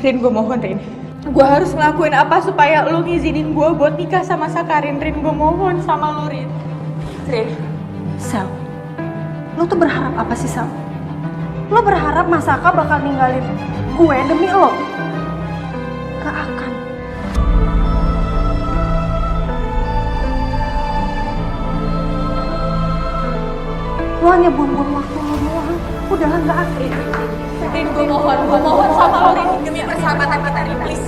Rin, gue mohon Rin. Gue harus ngelakuin apa supaya lo ngizinin gue buat nikah sama Sakarin. Rin, gue mohon sama lo Rin. Rin. Sel, lo tuh berharap apa sih Sel? Lo berharap Mas Saka bakal ninggalin gue demi lo? Gak akan. Lo hanya buang-buang waktu lo doang. Udahlah gak akan. Rin, gue mohon sama lo Rin. Demi persahabatan kita Rin, please.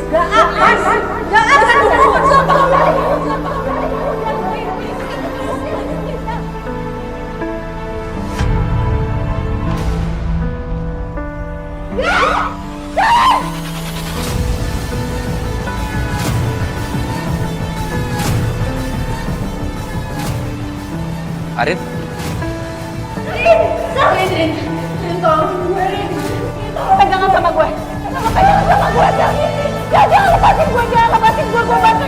Gak akan. Gak akan. Gue mohon sama lo. Arin? Rin, tolong gue Rin. Pegangan sama gue. Pegangan sama gue, jangan lepasin gue, gue bantu.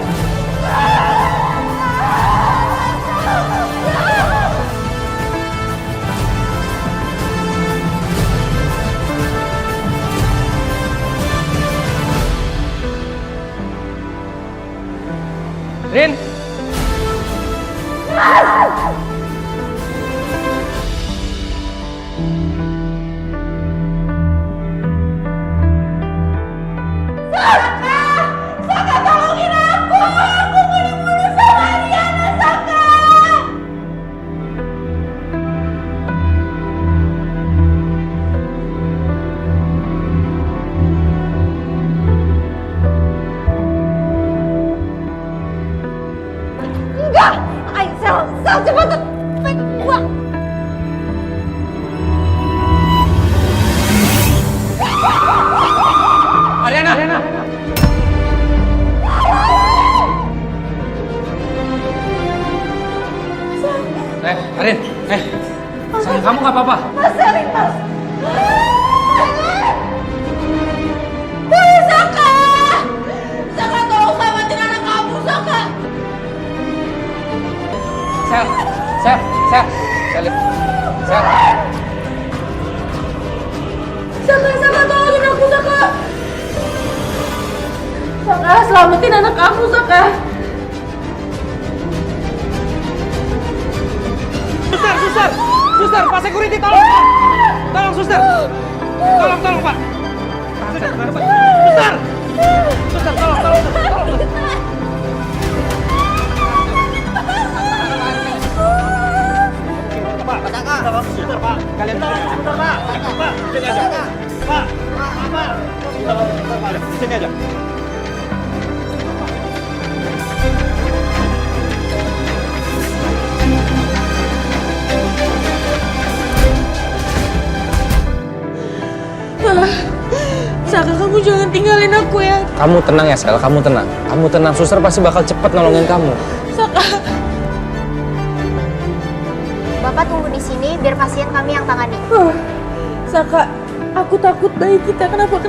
Rin? Ayo Sel cepat. Gua. Ariana! Arin, sayang kamu gak apa-apa? Mas. Saka tolong selamatin anak kamu, Saka. Sel. Saka tolongin aku, Saka. Saka, selamatin anak kamu, Saka. Suster, Pak Security, tolong! Tolong, suster! Tolong, Pak! Suster, tolong! Pak, suster, Pak! Kalian suster, Pak! Pak, sini aja! Pak! Pak, sini aja! Saka, kamu jangan tinggalin aku ya. Kamu tenang ya, Sel. Kamu tenang. Suster pasti bakal cepat nolongin kamu. Saka. Bapak tunggu di sini biar pasien kami yang tangani. Saka, aku takut bayi kita kenapa?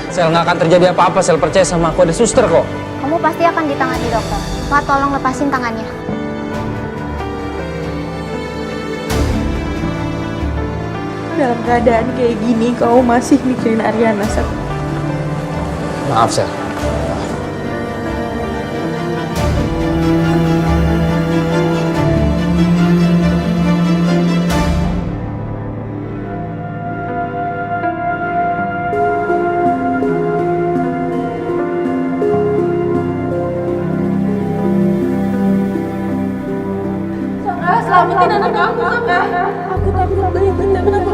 Sel, nggak akan terjadi apa-apa. Sel, percaya sama aku. Ada suster kok. Kamu pasti akan ditangani dokter. Pak, tolong lepasin tangannya. Dalam keadaan kayak gini, kau masih mikirin Ariana, Saka. Maaf, Sel. Saka, selamatin anak kamu, Saka. Aku takut bayi kita kenapa?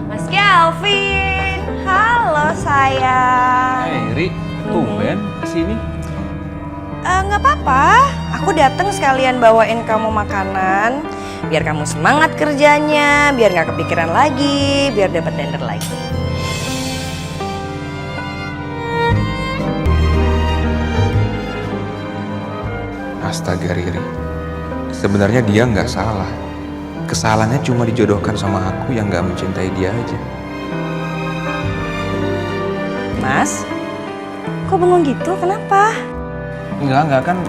Mas Kelvin, halo sayang. Ri, tumben kesini. Nggak apa-apa, aku datang sekalian bawain kamu makanan. Biar kamu semangat kerjanya, biar nggak kepikiran lagi, biar dapat tender lagi. Astaga Riri, sebenarnya dia nggak salah. Kesalahannya cuma dijodohkan sama aku yang nggak mencintai dia aja. Mas, Kok bengong gitu? Kenapa? Enggak kan.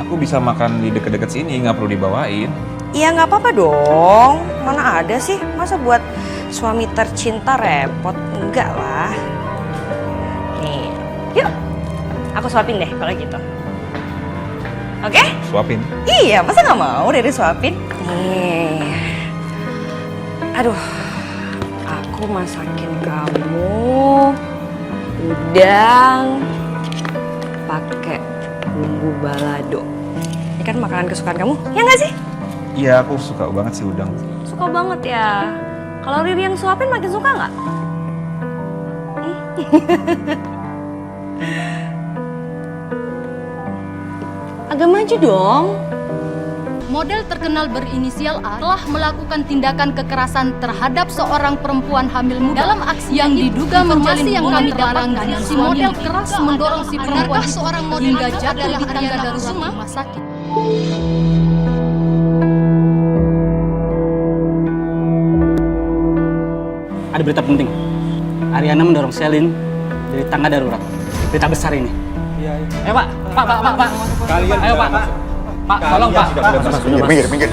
Aku bisa makan di deket-deket sini, nggak perlu dibawain. Iya nggak apa-apa dong. Mana ada sih, masa buat suami tercinta repot? Enggak lah. Nih, yuk. Aku suapin deh kalau gitu. Oke? Suapin. Iya, masa nggak mau Riri suapin? Nih. Aduh, aku masakin kamu udang pakai bumbu balado. Ini kan makanan kesukaan kamu, ya nggak sih? Iya, aku suka banget sih udang. Suka banget ya. Kalau Riri yang suapin makin suka nggak? Agak maju dong. Model terkenal berinisial A telah melakukan tindakan kekerasan terhadap seorang perempuan hamil muda. Dalam aksi yang diduga menjalin yang kami dapatkan, si model keras mendorong si perempuan seorang model hingga jatuh di tangga darurat rumah sakit. Ada berita penting. Ariana mendorong Selin dari tangga darurat. Berita besar ini. Iya. Ayo Pak. Kalian Ayo Pak. Pak, tolong Pak. Minggir.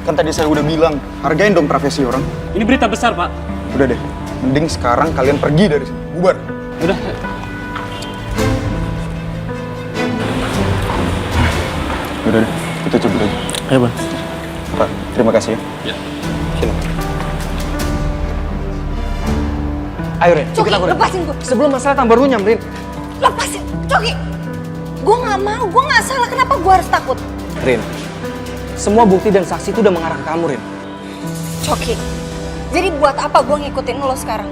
Kan tadi saya udah bilang, hargain dong profesi orang. Ini berita besar Pak. Udah deh, mending sekarang kalian pergi dari sini. Bubar. Udah. Udah deh, kita coba aja. Ayo Bang. Pak, terima kasih ya. Sini. Ayo Ren, ikut aku Ren. Lepasin gue. Sebelum masalah tambah runyam Ren. Lepasin, Coki. Gue nggak mau, gue nggak salah. Kenapa gue harus takut? Rin, semua bukti dan saksi itu udah mengarah ke kamu, Rin. Coki, jadi buat apa gue ngikutin lo sekarang?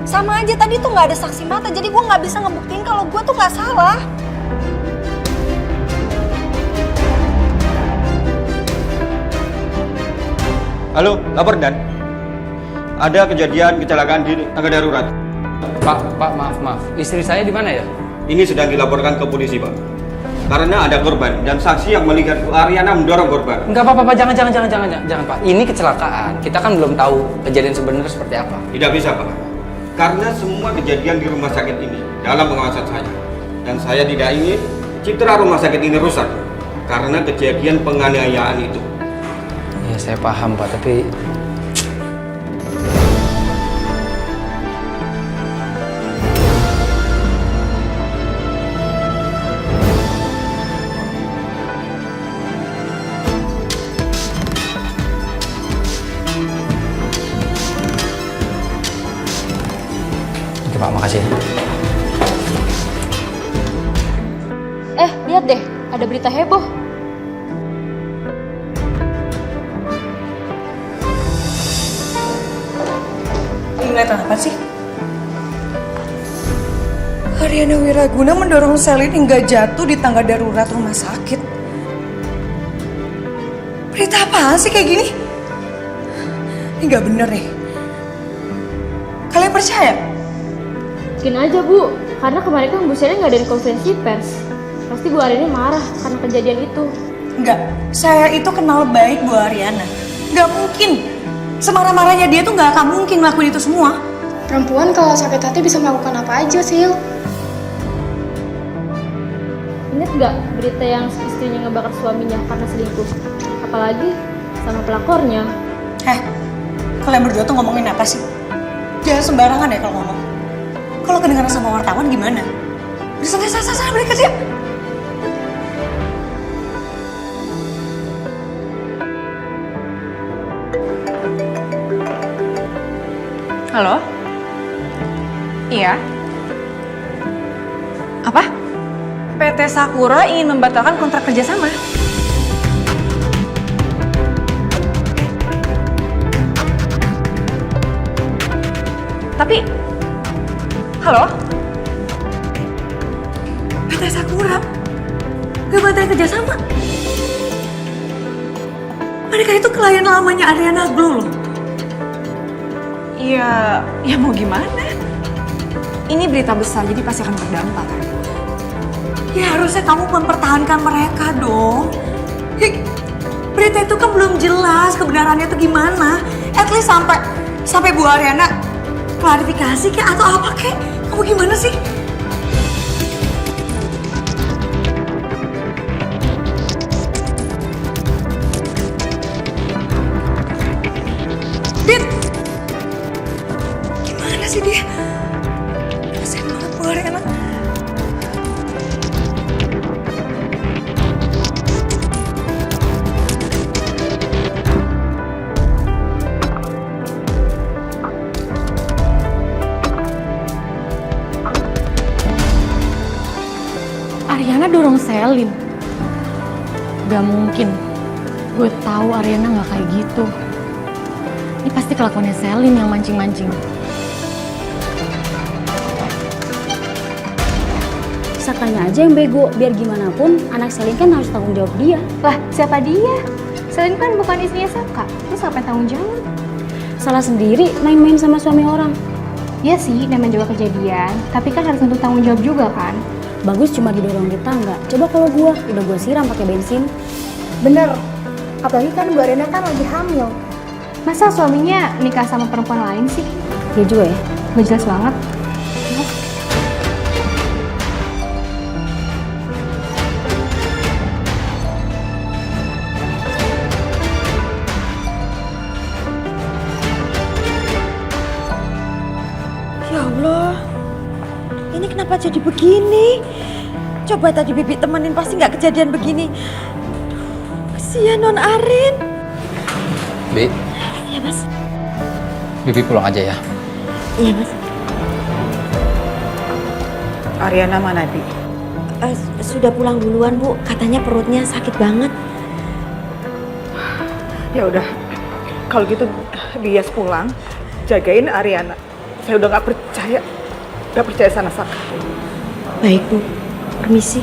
Sama aja tadi tuh nggak ada saksi mata, jadi gue nggak bisa ngebuktiin kalau gue tuh nggak salah. Halo, lapor Dan. Ada kejadian kecelakaan di tangga darurat. Pak, maaf. Istri saya di mana ya? Ini sedang dilaporkan ke polisi, Pak. Karena ada korban dan saksi yang melihat Ariana mendorong korban. Enggak apa-apa, Pak. Jangan, Pak. Ini kecelakaan. Kita kan belum tahu kejadian sebenarnya seperti apa. Tidak bisa, Pak. Karena semua kejadian di rumah sakit ini dalam pengawasan saya. Dan saya tidak ingin citra rumah sakit ini rusak karena kejadian penganiayaan itu. Ya, saya paham, Pak. Tapi Pak, makasih. Lihat deh, ada berita heboh. Ngeliat apa sih? Ariana Wiraguna mendorong Selin hingga jatuh di tangga darurat rumah sakit. Berita apaan sih kayak gini? Ini nggak bener nih. Kalian percaya? Mungkin aja Bu, karena kemarin kan Bu Selin ngadain konferensi pers. Pasti Bu Ariana marah karena kejadian itu. Enggak, saya itu kenal baik Bu Ariana. Nggak mungkin. Semarah-marahnya dia tuh nggak akan mungkin ngelakuin itu semua. Perempuan kalau sakit hati bisa melakukan apa aja, Sil. Ingat nggak berita yang istrinya ngebakar suaminya karena selingkuh? Apalagi sama pelakornya. Kalian berdua tuh ngomongin apa sih? Jangan sembarangan ya kalau ngomong. Kalau kedengaran sama wartawan gimana? Udah sana balik kerja. Halo? Iya? Apa? PT Sakura ingin membatalkan kontrak kerjasama. Tapi, halo? PT Sakura gak batalin kerjasama? Mereka itu klien lamanya Ariana Glow loh. Ya mau gimana? Ini berita besar, jadi pasti akan berdampak kan? Ya harusnya kamu mempertahankan mereka dong. Berita itu kan belum jelas kebenarannya itu gimana. At least sampai Bu Ariana klarifikasi kek atau apa kek. Kamu gimana sih? Gak mungkin. Gue tahu Ariana gak kayak gitu. Ini pasti kelakuannya Selin yang mancing-mancing. Sakanya aja yang bego, biar gimana pun anak Selin kan harus tanggung jawab dia. Lah, siapa dia? Selin kan bukan istrinya Saka. Terus siapa yang tanggung jawab? Salah sendiri main-main sama suami orang. Iya sih, namanya juga kejadian. Tapi kan harus untuk tanggung jawab juga kan? Bagus cuma didorong di tangga. Coba kalau udah gua siram pakai bensin. Bener. Apalagi kan Bu Ariana kan lagi hamil. Masa suaminya nikah sama perempuan lain sih? Iya juga ya. Gak jelas banget. Ya Allah, ini kenapa jadi begini? Coba tadi Bibi temenin pasti nggak kejadian begini. Kesian Non Arin. Bi. Ya Mas. Bibi pulang aja ya. Iya Mas. Ariana mana, Bi? Sudah pulang duluan Bu, katanya perutnya sakit banget. Ya udah, kalau gitu Bias pulang, jagain Ariana. Saya udah nggak percaya sama Saka. Baik Bu, permisi.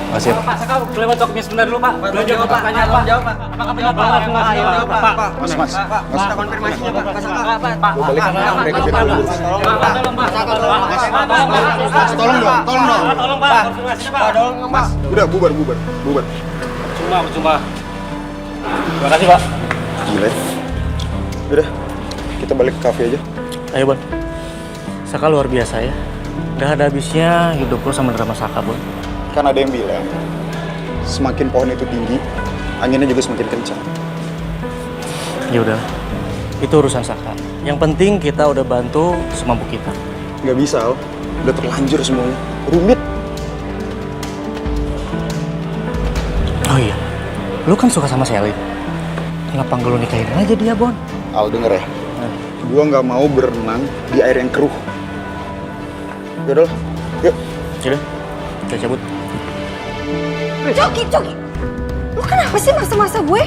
Makasih. Pak, Saka kelewat waktunya sebentar dulu, Pak. Belum jawab pertanyaan, Pak. Apakah benar, Pak? Pak. Mas, Kita konfirmasinya, Pak. Pak. Balik ke mereka jadi dulu. Tolong, Pak. Tolong dong. Tolong, Pak. Konfirmasinya, Pak. Mas, udah bubar. Cuma. Terima kasih, Pak. Gila. Udah, kita balik ke kafe aja. Ayo Bon, Saka luar biasa ya. Gak ada habisnya hidup lo sama drama Saka Bon. Kan ada yang bilang, semakin pohon itu tinggi, anginnya juga semakin kencang. Ya udah, itu urusan Saka. Yang penting kita udah bantu semampu kita. Nggak bisa, Al. Udah terlanjur semuanya. Rumit. Oh iya, lu kan suka sama Selin. Kenapa nggak lu nikahin aja dia Bon? Al, denger ya. Gua nggak mau berenang di air yang keruh. Yaudah lah, yuk. Yaudah, kita cabut. Coki. Lu kenapa sih masa-masa gue?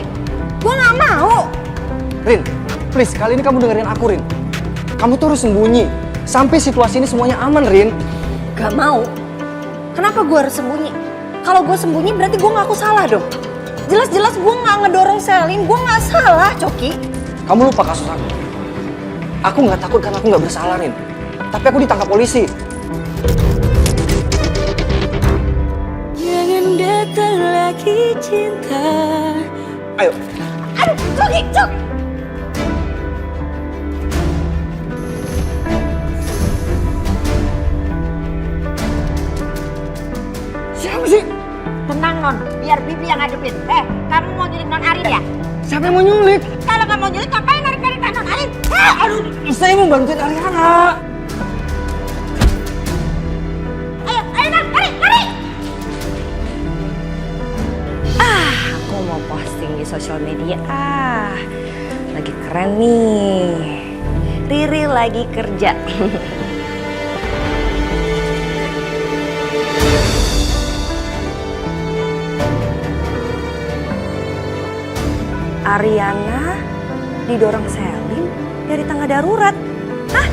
Gue nggak mau. Rin, please, kali ini kamu dengerin aku, Rin. Kamu tuh harus sembunyi. Sampai situasi ini semuanya aman, Rin. Gak mau. Kenapa gue harus sembunyi? Kalau gue sembunyi berarti gue ngaku salah dong. Jelas-jelas gue nggak ngedorong Selin, gue nggak salah, Coki. Kamu lupa kasus aku. Aku nggak takut karena aku nggak bersalah, Rin. Tapi aku ditangkap polisi. Jangan datang lagi cinta. Ayo. Aduh, Coki. Siapa sih? Tenang Non, biar Bibi yang ngadepin. Kamu mau nyulik Non Arin ya? Siapa yang mau nyulik? Kalau nggak mau nyulik, ngapain narik-narik Non Arin? Aduh, saya mau bantuin Ariana. Ayo Non, lari! Aku mau posting di sosial media. Lagi keren nih. Riri lagi kerja. Ariana didorong Selin dari tangga darurat. Hah?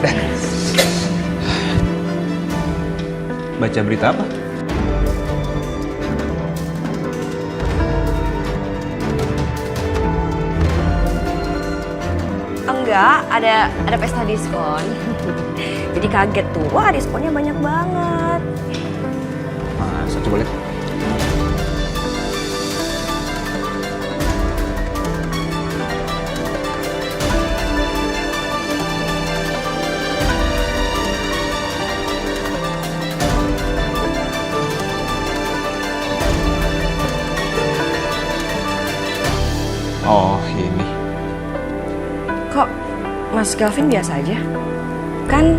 Udah. Baca berita apa? Enggak, ada pesta diskon. Jadi kaget tuh, wah diskonnya banyak banget. Masa coba lihat. Oh, ini. Kok Mas Galvin biasa aja? Kan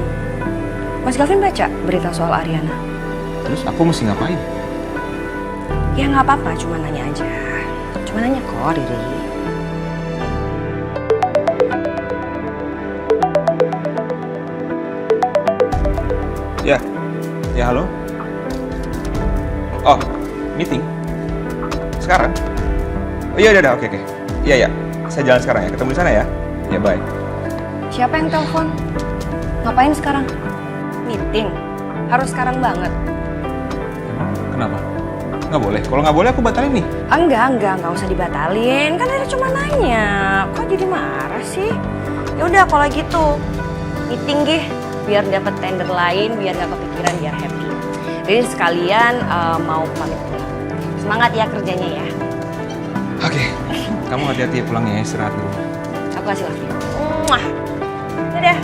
Mas Galvin baca berita soal Ariana. Terus aku mesti ngapain? Ya nggak apa-apa, cuma nanya aja. Cuma nanya kok, Riri. Ya halo. Oh, meeting. Sekarang? Oh iya udah, oke. Iya. Saya jalan sekarang ya. Ketemu di sana ya. Ya bye. Siapa yang telepon? Ngapain sekarang? Meeting. Harus sekarang banget. Kenapa? Nggak boleh. Kalau nggak boleh aku batalin nih. Enggak usah dibatalin. Kan Riri cuma nanya. Kok jadi marah sih? Ya udah kalau gitu. Meeting gih. Biar dapat tender lain, biar nggak kepikiran, biar happy. Jadi sekalian mau pamit pulang. Semangat ya kerjanya ya. Oke. Kamu hati-hati ya pulangnya ya, istirahat dulu. Aku kasih love you. Muah. Dadah.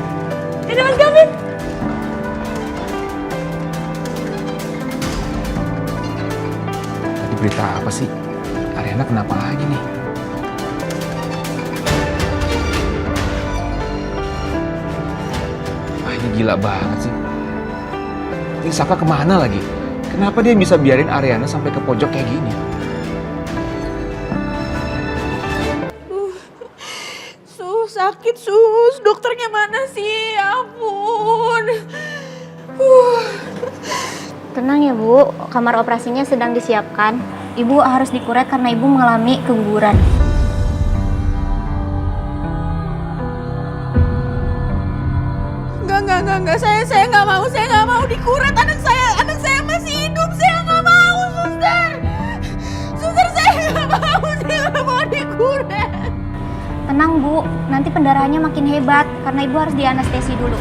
Dadah Mas Gavin. Tadi berita apa sih? Ariana kenapa lagi nih? Ini gila banget sih. Ini Saka kemana lagi? Kenapa dia bisa biarin Ariana sampai ke pojok kayak gini? Sakit sus, dokternya mana sih? Ya ampun. Tenang ya Bu, kamar operasinya sedang disiapkan. Ibu harus dikurek karena ibu mengalami keguguran. Enggak, saya nggak mau dikuret. Anak saya masih hidup, saya nggak mau, suster, saya nggak mau dikuret. Tenang Bu, nanti pendarahannya makin hebat karena ibu harus dianestesi dulu.